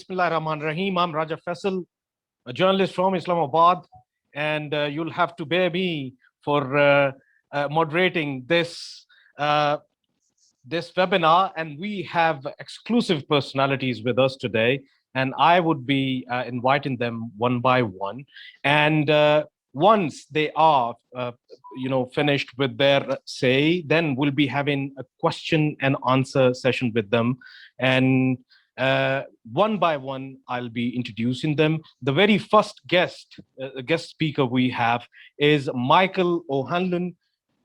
Bismillahirrahmanirrahim. I'm Raja Faisal, a journalist from Islamabad, and you'll have to bear me for moderating this webinar. And we have exclusive personalities with us today, and I would be inviting them one by one. And once they are, finished with their say, then we'll be having a question and answer session with them. And one by one, I'll be introducing them. The very first guest speaker we have is Michael O'Hanlon,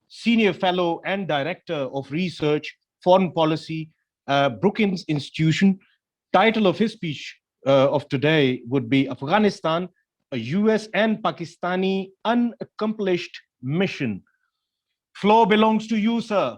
Senior Fellow and Director of Research, Foreign Policy, Brookings Institution. Title of his speech of today would be Afghanistan, a US and Pakistani Unaccomplished Mission. Floor belongs to you, sir.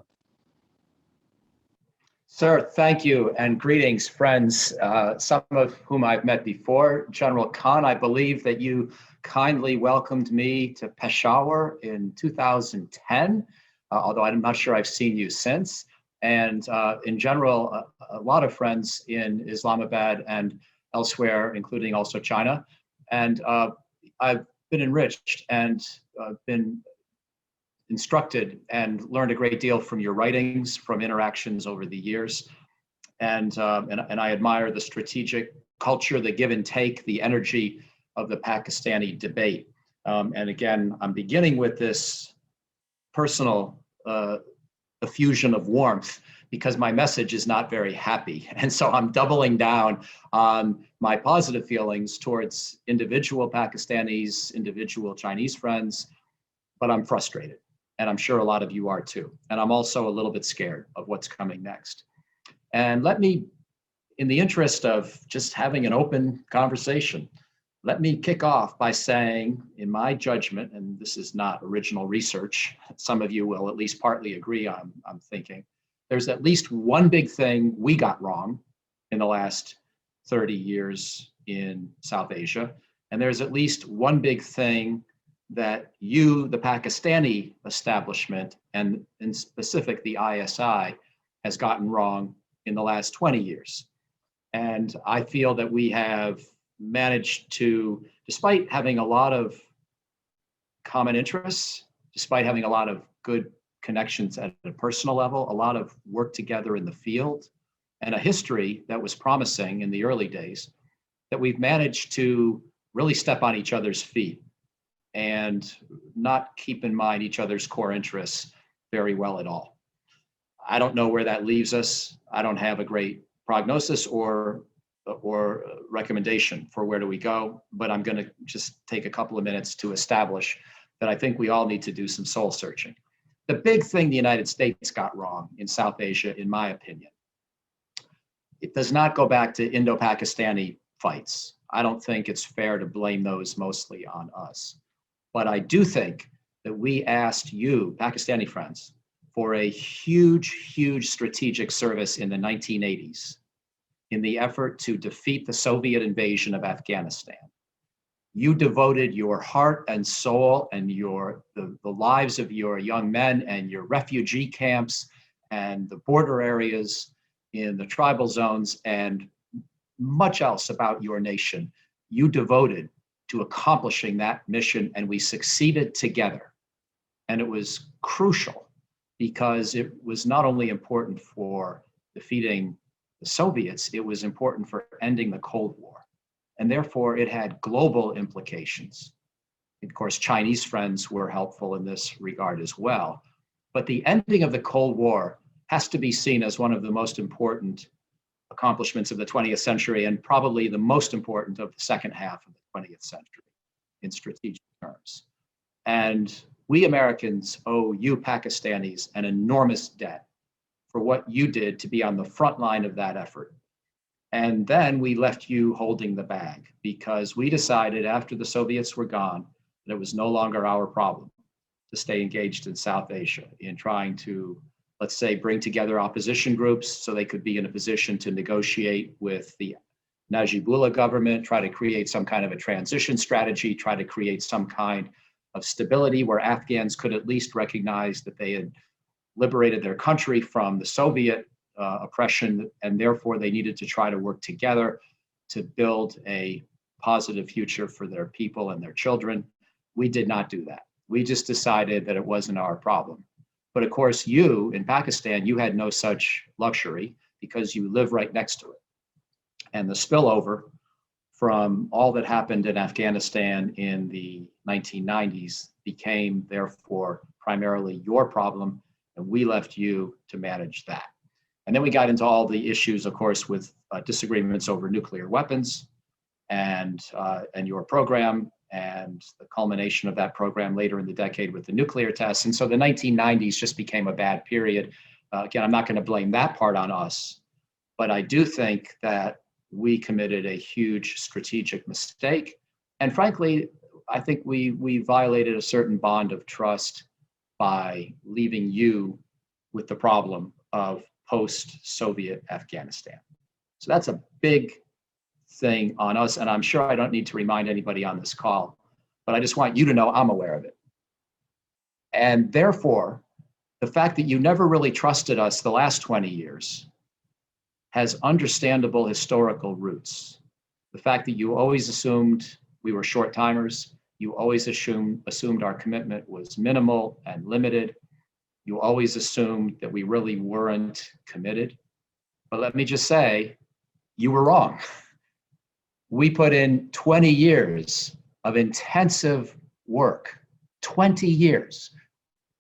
Sir, thank you, and greetings, friends, some of whom I've met before. General Khan, I believe that you kindly welcomed me to Peshawar in 2010, although I'm not sure I've seen you since. And in general, a lot of friends in Islamabad and elsewhere, including also China. And I've been enriched and been instructed and learned a great deal from your writings, from interactions over the years. And I admire the strategic culture, the give and take, the energy of the Pakistani debate. And again, I'm beginning with this personal effusion of warmth because my message is not very happy. And so I'm doubling down on my positive feelings towards individual Pakistanis, individual Chinese friends, but I'm frustrated. And I'm sure a lot of you are too. And I'm also a little bit scared of what's coming next. And let me, in the interest of just having an open conversation, let me kick off by saying, in my judgment, and this is not original research, some of you will at least partly agree, I'm thinking, there's at least one big thing we got wrong in the last 30 years in South Asia. And there's at least one big thing that you, the Pakistani establishment, and in specific the ISI, has gotten wrong in the last 20 years. And I feel that we have managed to, despite having a lot of common interests, despite having a lot of good connections at a personal level, a lot of work together in the field, and a history that was promising in the early days, that we've managed to really step on each other's feet and not keep in mind each other's core interests very well at all. I don't know where that leaves us. I don't have a great prognosis or recommendation for where do we go, but I'm going to just take a couple of minutes to establish that I think we all need to do some soul searching. The big thing the United States got wrong in South Asia, in my opinion, it does not go back to Indo-Pakistani fights. I don't think it's fair to blame those mostly on us. But I do think that we asked you, Pakistani friends, for a huge, huge strategic service in the 1980s in the effort to defeat the Soviet invasion of Afghanistan. You devoted your heart and soul and the lives of your young men and your refugee camps and the border areas in the tribal zones and much else about your nation. You devoted to accomplishing that mission, and we succeeded together. And it was crucial because it was not only important for defeating the Soviets, it was important for ending the Cold War. And therefore it had global implications. Of course, Chinese friends were helpful in this regard as well. But the ending of the Cold War has to be seen as one of the most important accomplishments of the 20th century and probably the most important of the second half of the 20th century in strategic terms. And we Americans owe you Pakistanis an enormous debt for what you did to be on the front line of that effort. And then we left you holding the bag because we decided after the Soviets were gone that it was no longer our problem to stay engaged in South Asia in trying to, let's say, bring together opposition groups so they could be in a position to negotiate with the Najibullah government, try to create some kind of a transition strategy, try to create some kind of stability where Afghans could at least recognize that they had liberated their country from the Soviet oppression, and therefore they needed to try to work together to build a positive future for their people and their children. We did not do that. We just decided that it wasn't our problem. But of course, you in Pakistan, you had no such luxury because you live right next to it. And the spillover from all that happened in Afghanistan in the 1990s became, therefore, primarily your problem, and we left you to manage that. And then we got into all the issues, of course, with disagreements over nuclear weapons and your program, and the culmination of that program later in the decade with the nuclear tests. And so the 1990s just became a bad period. Again, I'm not going to blame that part on us, but I do think that we committed a huge strategic mistake. And frankly, I think we violated a certain bond of trust by leaving you with the problem of post-Soviet Afghanistan. So that's a big thing on us, and I'm sure I don't need to remind anybody on this call, but I just want you to know I'm aware of it. And therefore, the fact that you never really trusted us the last 20 years has understandable historical roots. The fact that you always assumed we were short timers, you always assumed our commitment was minimal and limited, you always assumed that we really weren't committed. But let me just say, you were wrong. We put in 20 years of intensive work, 20 years.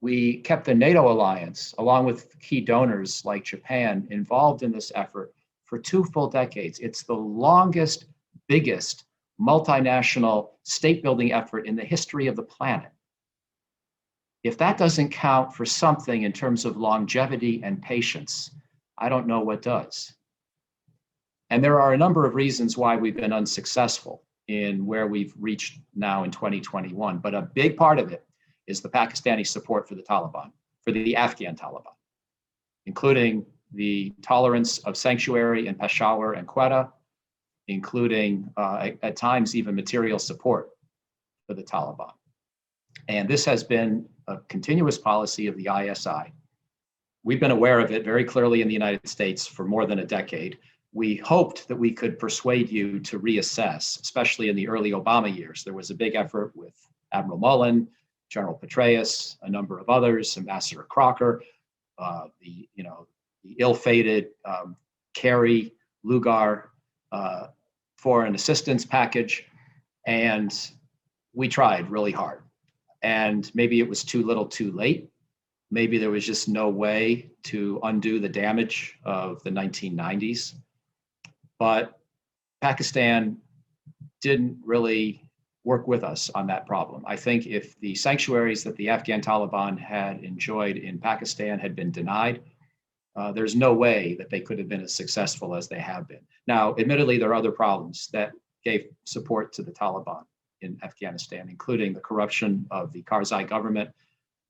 We kept the NATO alliance, along with key donors like Japan, involved in this effort for 2 full decades. It's the longest, biggest multinational state building effort in the history of the planet. If that doesn't count for something in terms of longevity and patience, I don't know what does. And there are a number of reasons why we've been unsuccessful in where we've reached now in 2021. But a big part of it is the Pakistani support for the Taliban, for the Afghan Taliban, including the tolerance of sanctuary in Peshawar and Quetta, including at times even material support for the Taliban. And this has been a continuous policy of the ISI. We've been aware of it very clearly in the United States for more than a decade. We hoped that we could persuade you to reassess, especially in the early Obama years. There was a big effort with Admiral Mullen, General Petraeus, a number of others, Ambassador Crocker, the ill-fated Kerry Lugar foreign assistance package, and we tried really hard. And maybe it was too little too late. Maybe there was just no way to undo the damage of the 1990s. But Pakistan didn't really work with us on that problem. I think if the sanctuaries that the Afghan Taliban had enjoyed in Pakistan had been denied, there's no way that they could have been as successful as they have been. Now, admittedly, there are other problems that gave support to the Taliban in Afghanistan, including the corruption of the Karzai government,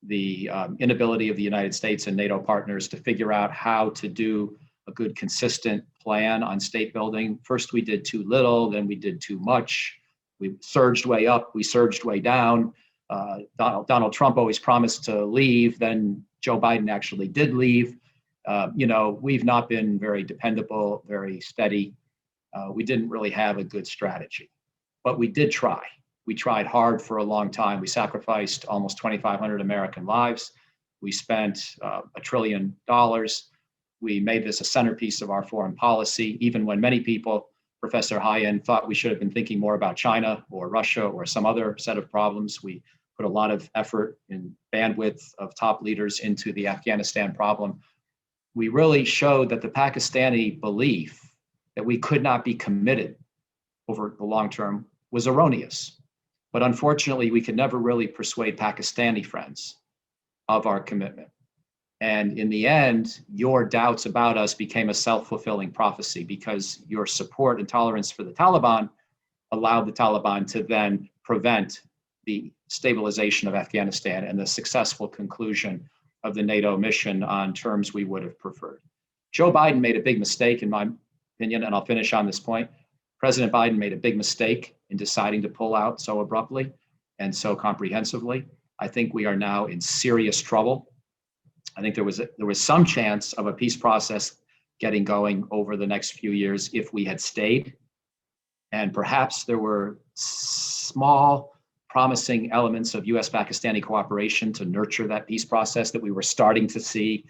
the inability of the United States and NATO partners to figure out how to do a good, consistent plan on state building. First, we did too little, then we did too much. We surged way up, we surged way down. Donald Trump always promised to leave, then Joe Biden actually did leave. We've not been very dependable, very steady. We didn't really have a good strategy, but we did try. We tried hard for a long time. We sacrificed almost 2,500 American lives. We spent $1 trillion. We made this a centerpiece of our foreign policy, even when many people, Professor Hyen, thought we should have been thinking more about China or Russia or some other set of problems. We put a lot of effort and bandwidth of top leaders into the Afghanistan problem. We really showed that the Pakistani belief that we could not be committed over the long term was erroneous. But unfortunately, we could never really persuade Pakistani friends of our commitment. And in the end, your doubts about us became a self-fulfilling prophecy because your support and tolerance for the Taliban allowed the Taliban to then prevent the stabilization of Afghanistan and the successful conclusion of the NATO mission on terms we would have preferred. Joe Biden made a big mistake, in my opinion, and I'll finish on this point. President Biden made a big mistake in deciding to pull out so abruptly and so comprehensively. I think we are now in serious trouble. I think there was some chance of a peace process getting going over the next few years if we had stayed. And perhaps there were small, promising elements of US Pakistani cooperation to nurture that peace process that we were starting to see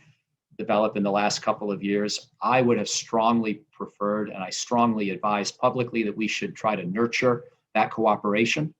develop in the last couple of years. I would have strongly preferred, and I strongly advised publicly, that we should try to nurture that cooperation,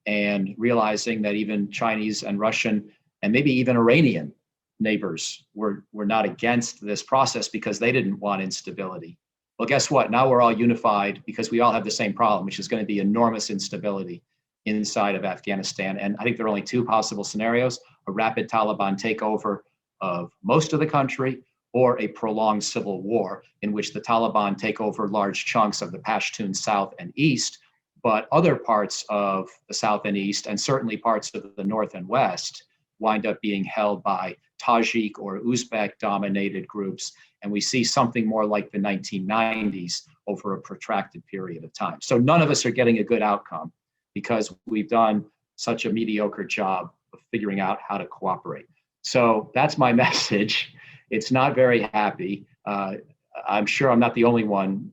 and realizing that even Chinese and Russian and maybe even Iranian neighbors were not against this process because they didn't want instability. Well, guess what? Now we're all unified because we all have the same problem, which is going to be enormous instability inside of Afghanistan. And I think there are only two possible scenarios: a rapid Taliban takeover of most of the country, or a prolonged civil war in which the Taliban take over large chunks of the Pashtun South and East, but other parts of the South and East, and certainly parts of the North and West, wind up being held by Tajik or Uzbek dominated groups. And we see something more like the 1990s over a protracted period of time. So none of us are getting a good outcome because we've done such a mediocre job of figuring out how to cooperate. So that's my message. It's not very happy. I'm sure I'm not the only one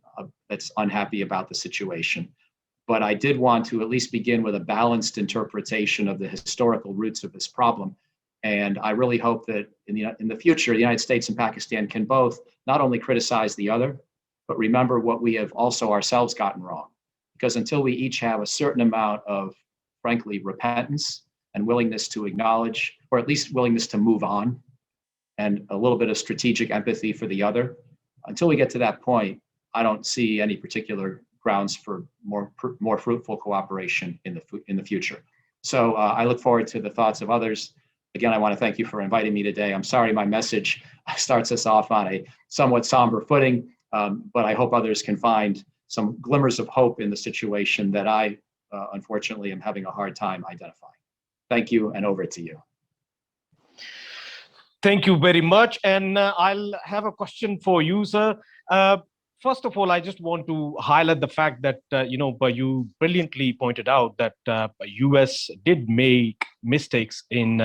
that's unhappy about the situation, but I did want to at least begin with a balanced interpretation of the historical roots of this problem. And I really hope that in the future, the United States and Pakistan can both not only criticize the other, but remember what we have also ourselves gotten wrong. Because until we each have a certain amount of, frankly, repentance and willingness to acknowledge, or at least willingness to move on, and a little bit of strategic empathy for the other, until we get to that point, I don't see any particular grounds for more fruitful cooperation in the future. So I look forward to the thoughts of others. Again, I want to thank you for inviting me today. I'm sorry my message starts us off on a somewhat somber footing, but I hope others can find some glimmers of hope in the situation that I, unfortunately, am having a hard time identifying. Thank you, and over to you. Thank you very much. And I'll have a question for you, sir. First of all, I just want to highlight the fact that, you brilliantly pointed out that US did make mistakes in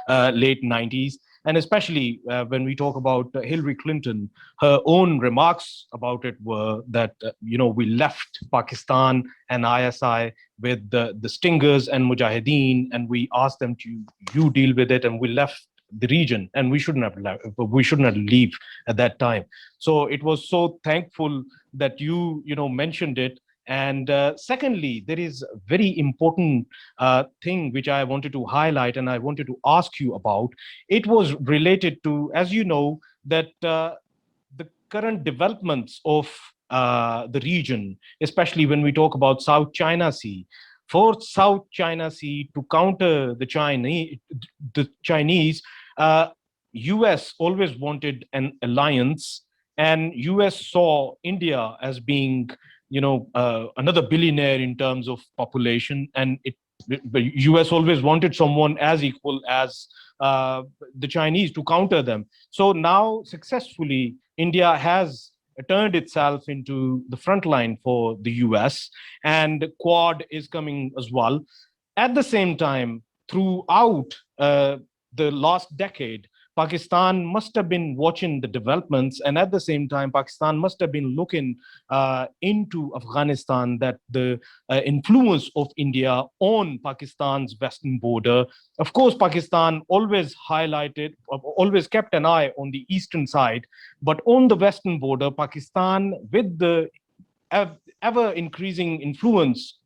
late 90s. And especially when we talk about Hillary Clinton, her own remarks about it were that, we left Pakistan and ISI with the stingers and Mujahideen, and we asked them to, you deal with it, and we left the region, and we shouldn't have leave at that time. So it was so thankful that you mentioned it. And secondly, there is a very important thing which I wanted to highlight and I wanted to ask you about. It was related to, as you know, that the current developments of the region, especially when we talk about South China Sea. For South China Sea to counter the Chinese, US always wanted an alliance, and US saw India as being, another billionaire in terms of population, and the US always wanted someone as equal as the Chinese to counter them. So now, successfully, India has turned itself into the front line for the US, and Quad is coming as well. At the same time, throughout the last decade, Pakistan must have been watching the developments, and at the same time, Pakistan must have been looking into Afghanistan, that the influence of India on Pakistan's western border. Of course, Pakistan always kept an eye on the eastern side, but on the western border, Pakistan, with the ever increasing influence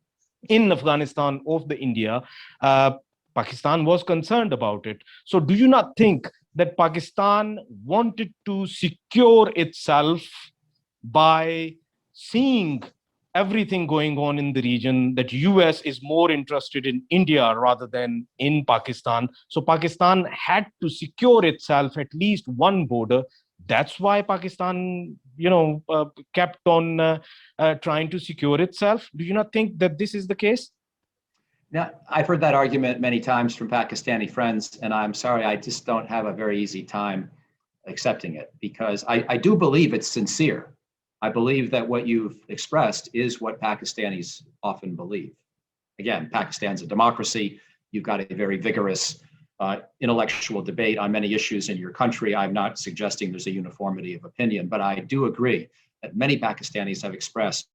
in Afghanistan of the India, Pakistan was concerned about it. So do you not think that Pakistan wanted to secure itself by seeing everything going on in the region, that US is more interested in India rather than in Pakistan? So Pakistan had to secure itself at least one border. That's why Pakistan, kept on trying to secure itself. Do you not think that this is the case? Now, I've heard that argument many times from Pakistani friends, and I'm sorry, I just don't have a very easy time accepting it, because I do believe it's sincere. I believe that what you've expressed is what Pakistanis often believe. Again, Pakistan's a democracy. You've got a very vigorous intellectual debate on many issues in your country. I'm not suggesting there's a uniformity of opinion, but I do agree that many Pakistanis have expressed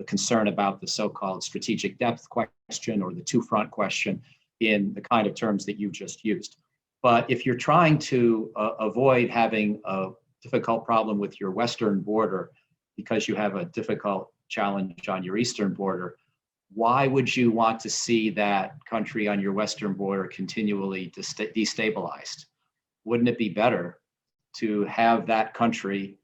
the concern about the so-called strategic depth question or the two-front question in the kind of terms that you just used. But if you're trying to avoid having a difficult problem with your western border because you have a difficult challenge on your eastern border, why would you want to see that country on your western border continually destabilized? Wouldn't it be better to have that country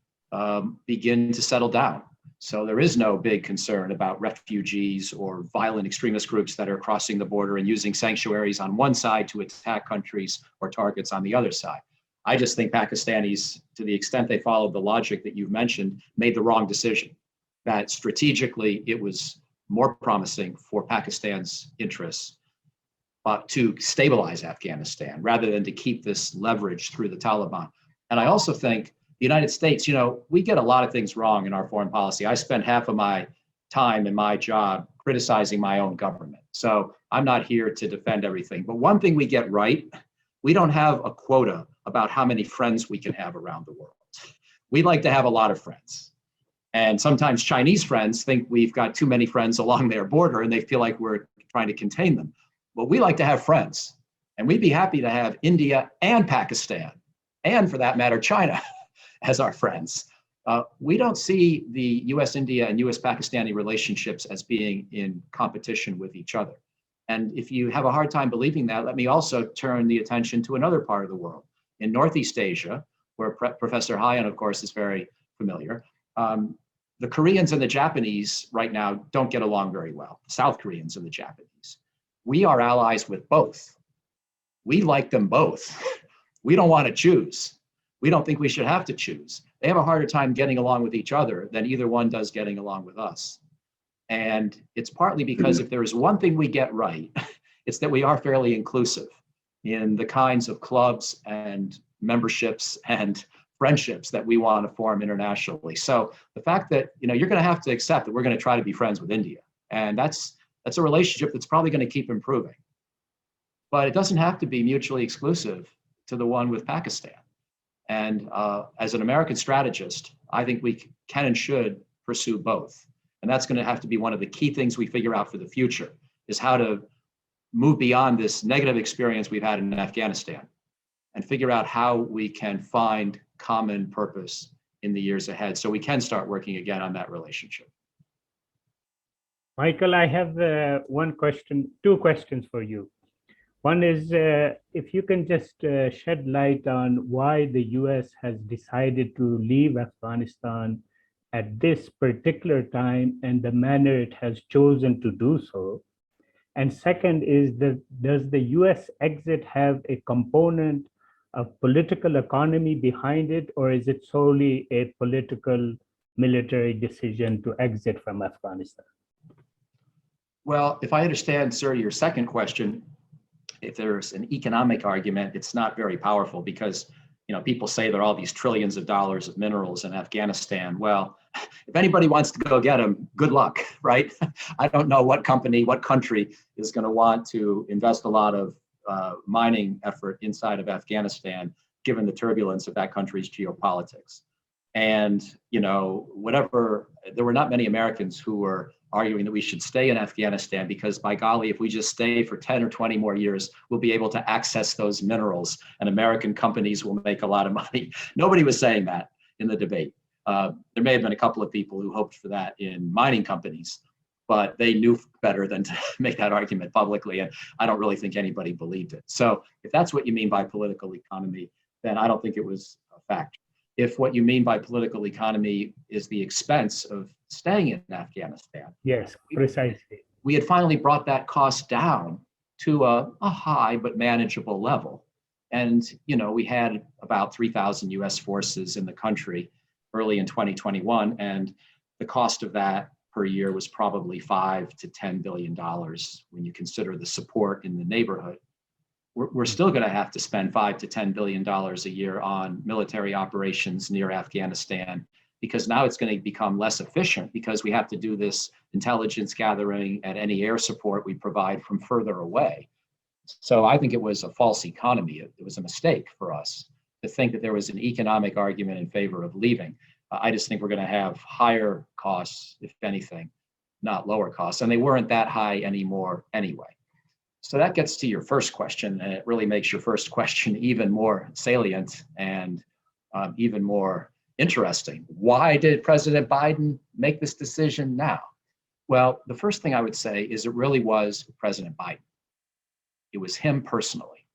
begin to settle down? So there is no big concern about refugees or violent extremist groups that are crossing the border and using sanctuaries on one side to attack countries or targets on the other side. I just think Pakistanis, to the extent they followed the logic that you've mentioned, made the wrong decision. That strategically it was more promising for Pakistan's interests to stabilize Afghanistan rather than to keep this leverage through the Taliban. And I also think the United States, we get a lot of things wrong in our foreign policy. I spend half of my time in my job criticizing my own government. So I'm not here to defend everything. But one thing we get right, we don't have a quota about how many friends we can have around the world. We like to have a lot of friends. And sometimes Chinese friends think we've got too many friends along their border and they feel like we're trying to contain them. But we like to have friends. And we'd be happy to have India and Pakistan, and for that matter, China, as our friends. We don't see the US-India and US-Pakistani relationships as being in competition with each other. And if you have a hard time believing that, let me also turn the attention to another part of the world. In Northeast Asia, where Professor Hyan, of course, is very familiar, the Koreans and the Japanese right now don't get along very well, the South Koreans and the Japanese. We are allies with both. We like them both. We don't want to choose. We don't think we should have to choose. They have a harder time getting along with each other than either one does getting along with us. And it's partly because if there is one thing we get right, it's that we are fairly inclusive in the kinds of clubs and memberships and friendships that we want to form internationally. So the fact that you're going to have to accept that we're going to try to be friends with India, and that's a relationship that's probably going to keep improving. But it doesn't have to be mutually exclusive to the one with Pakistan. And as an American strategist, I think we can and should pursue both. And that's going to have to be one of the key things we figure out for the future, is how to move beyond this negative experience we've had in Afghanistan and figure out how we can find common purpose in the years ahead so we can start working again on that relationship. Michael, I have two questions for you. One is, if you can just shed light on why the US has decided to leave Afghanistan at this particular time and the manner it has chosen to do so. And second is, does the US exit have a component of political economy behind it, or is it solely a political military decision to exit from Afghanistan? Well, if I understand, sir, your second question, if there's an economic argument, it's not very powerful because people say there are all these trillions of dollars of minerals in Afghanistan. Well, if anybody wants to go get them, good luck, right? I don't know what company, what country is going to want to invest a lot of mining effort inside of Afghanistan, given the turbulence of that country's geopolitics. And, there were not many Americans who were arguing that we should stay in Afghanistan because, by golly, if we just stay for 10 or 20 more years, we'll be able to access those minerals and American companies will make a lot of money. Nobody was saying that in the debate. There may have been a couple of people who hoped for that in mining companies, but they knew better than to make that argument publicly. And I don't really think anybody believed it. So if that's what you mean by political economy, then I don't think it was a factor. If what you mean by political economy is the expense of staying in Afghanistan. Yes, precisely. We had finally brought that cost down to a high but manageable level. And, we had about 3,000 US forces in the country early in 2021. And the cost of that per year was probably $5 to $10 billion when you consider the support in the neighborhood. We're still going to have to spend $5 to $10 billion a year on military operations near Afghanistan, because now it's going to become less efficient because we have to do this intelligence gathering and any air support we provide from further away. So I think it was a false economy. It was a mistake for us to think that there was an economic argument in favor of leaving. I just think we're going to have higher costs, if anything, not lower costs, and they weren't that high anymore anyway. So that gets to your first question, and it really makes your first question even more salient and even more interesting. Why did President Biden make this decision now? Well, the first thing I would say is it really was President Biden. It was him personally.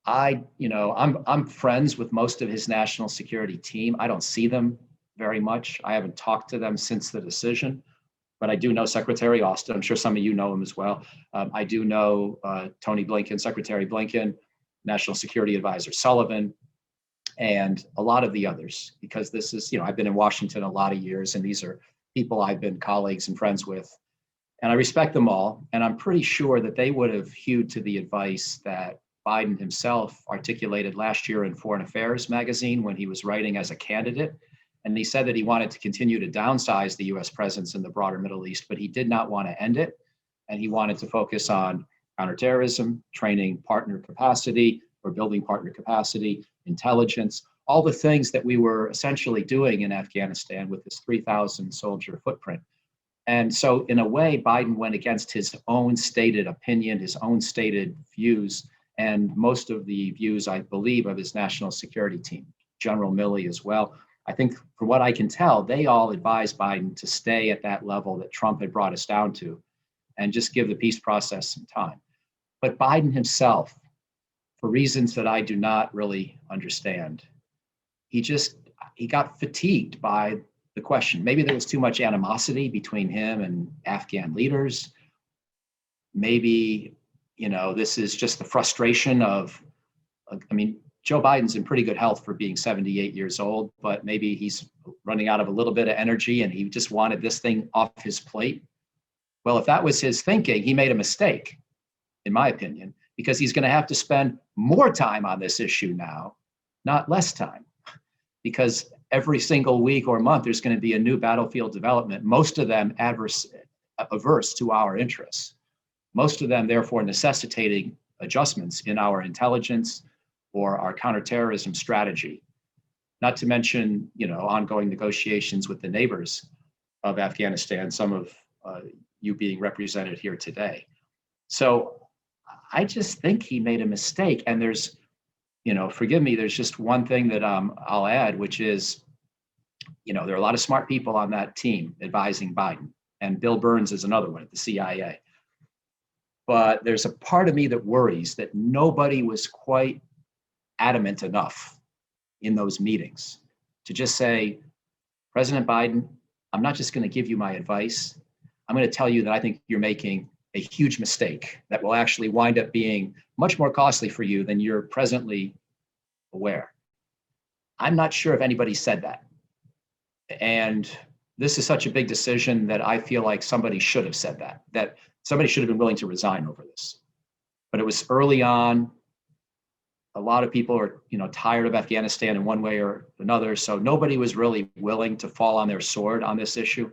I'm friends with most of his national security team. I don't see them very much. I haven't talked to them since the decision, but I do know Secretary Austin. I'm sure some of you know him as well. I do know Tony Blinken, Secretary Blinken, National Security Advisor Sullivan, and a lot of the others, because this is, I've been in Washington a lot of years, and these are people I've been colleagues and friends with, and I respect them all. And I'm pretty sure that they would have hewed to the advice that Biden himself articulated last year in Foreign Affairs magazine when he was writing as a candidate. And he said that he wanted to continue to downsize the US presence in the broader Middle East, but he did not want to end it. And he wanted to focus on counterterrorism, training partner capacity, or building partner capacity, intelligence, all the things that we were essentially doing in Afghanistan with this 3,000 soldier footprint. And so in a way, Biden went against his own stated opinion, his own stated views, and most of the views, I believe, of his national security team, General Milley as well. I think from what I can tell, they all advised Biden to stay at that level that Trump had brought us down to and just give the peace process some time. But Biden himself, for reasons that I do not really understand, he got fatigued by the question. Maybe there was too much animosity between him and Afghan leaders. Maybe, this is just the frustration of, Joe Biden's in pretty good health for being 78 years old, but maybe he's running out of a little bit of energy and he just wanted this thing off his plate. Well, if that was his thinking, he made a mistake, in my opinion, because he's going to have to spend more time on this issue now, not less time, because every single week or month, there's going to be a new battlefield development, most of them averse to our interests, most of them therefore necessitating adjustments in our intelligence or our counterterrorism strategy, not to mention, ongoing negotiations with the neighbors of Afghanistan, some of you being represented here today. So I just think he made a mistake. And there's, forgive me, there's just one thing that I'll add, which is, there are a lot of smart people on that team advising Biden, and Bill Burns is another one at the CIA. But there's a part of me that worries that nobody was quite adamant enough in those meetings to just say, President Biden, I'm not just going to give you my advice. I'm going to tell you that I think you're making a huge mistake that will actually wind up being much more costly for you than you're presently aware. I'm not sure if anybody said that. And this is such a big decision that I feel like somebody should have said that somebody should have been willing to resign over this. But it was early on. A lot of people are, tired of Afghanistan in one way or another. So nobody was really willing to fall on their sword on this issue.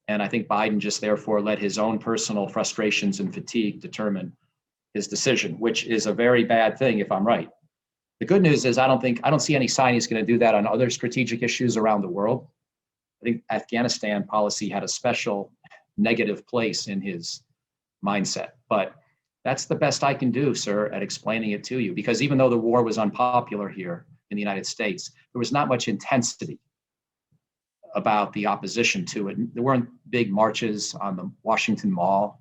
And I think Biden just therefore let his own personal frustrations and fatigue determine his decision, which is a very bad thing if I'm right. The good news is I don't see any sign he's going to do that on other strategic issues around the world. I think Afghanistan policy had a special negative place in his mindset, but that's the best I can do, sir, at explaining it to you, because even though the war was unpopular here in the United States, there was not much intensity about the opposition to it. There weren't big marches on the Washington Mall.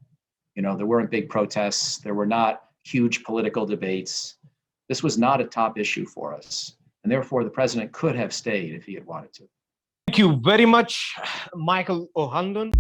There weren't big protests. There were not huge political debates. This was not a top issue for us. And therefore, the president could have stayed if he had wanted to. Thank you very much, Michael O'Hanlon.